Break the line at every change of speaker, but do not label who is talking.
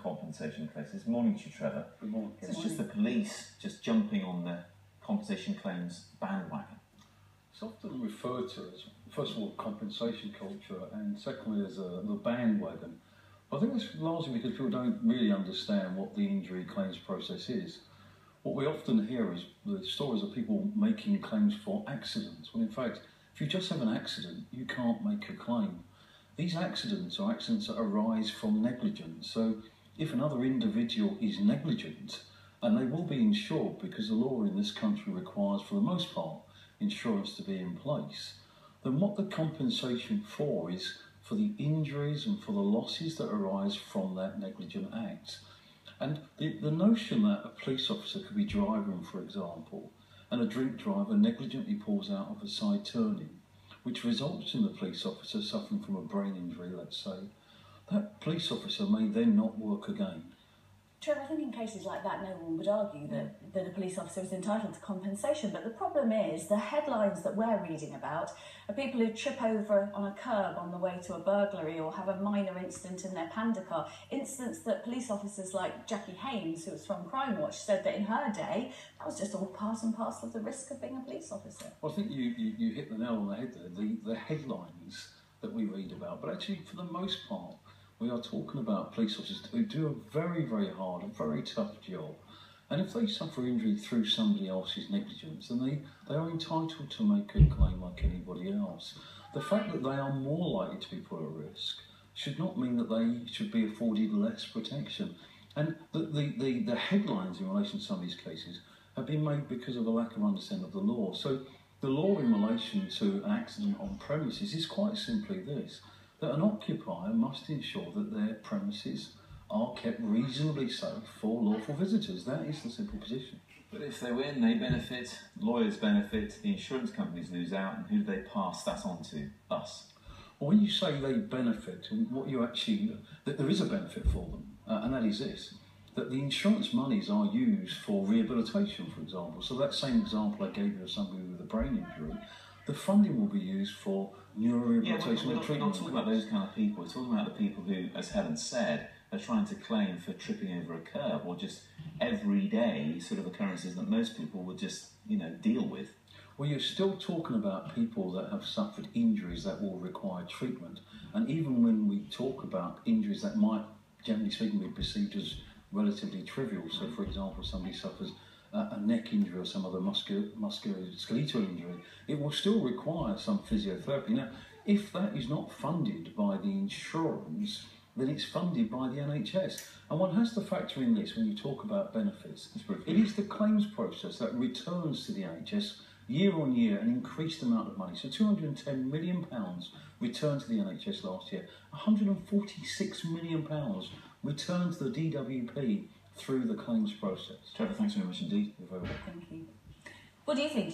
compensation cases. Morning to you, Trevor.
Good morning.
It's just the police just jumping on the compensation claims bandwagon.
It's often referred to as, first of all, compensation culture, and secondly as the bandwagon. I think it's largely because people don't really understand what the injury claims process is. What we often hear is the stories of people making claims for accidents, when in fact, if you just have an accident, you can't make a claim. These accidents are accidents that arise from negligence. So if another individual is negligent, and they will be insured because the law in this country requires, for the most part, insurance to be in place, then what the compensation for is for the injuries and for the losses that arise from that negligent act. And the notion that a police officer could be driving, for example, and a drink driver negligently pulls out of a side turning, which results in the police officer suffering from a brain injury, let's say, that police officer may then not work again.
Trevor, I think in cases like that, no one would argue that a police officer is entitled to compensation. But the problem is the headlines that we're reading about are people who trip over on a curb on the way to a burglary or have a minor incident in their Panda car. Incidents that police officers like Jackie Haynes, who was from Crime Watch, said that in her day, that was just all part and parcel of the risk of being a police officer.
Well, I think you hit the nail on the head there, the headlines that we read about. But actually, for the most part, we are talking about police officers who do a very, very hard, a very tough job. And if they suffer injury through somebody else's negligence, then they are entitled to make a claim like anybody else. The fact that they are more likely to be put at risk should not mean that they should be afforded less protection. And the headlines in relation to some of these cases have been made because of a lack of understanding of the law. So the law in relation to an accident on premises is quite simply this: that an occupier must ensure that their premises are kept reasonably safe for lawful visitors. That is the simple position.
But if they win, they benefit, lawyers benefit, the insurance companies lose out, and who do they pass that on to? Us.
Well, when you say they benefit, what you actually, that there is a benefit for them, and that is this: that the insurance monies are used for rehabilitation, for example. So that same example I gave you of somebody with a brain injury, the funding will be used for neurorehabilitation and treatment.
We're not talking about those kind of people. We're talking about the people who, as Helen said, are trying to claim for tripping over a curb or just everyday sort of occurrences that most people would just, deal with.
Well, you're still talking about people that have suffered injuries that will require treatment. And even when we talk about injuries that might, generally speaking, be perceived as relatively trivial, so for example, somebody suffers a neck injury or some other musculoskeletal injury, it will still require some physiotherapy. Now, if that is not funded by the insurance, then it's funded by the NHS. And one has to factor in this when you talk about benefits. It is the claims process that returns to the NHS year on year an increased amount of money. So £210 million returned to the NHS last year, £146 million returned to the DWP through the claims process.
Trevor, thanks very much indeed.
Thank you. What do you think?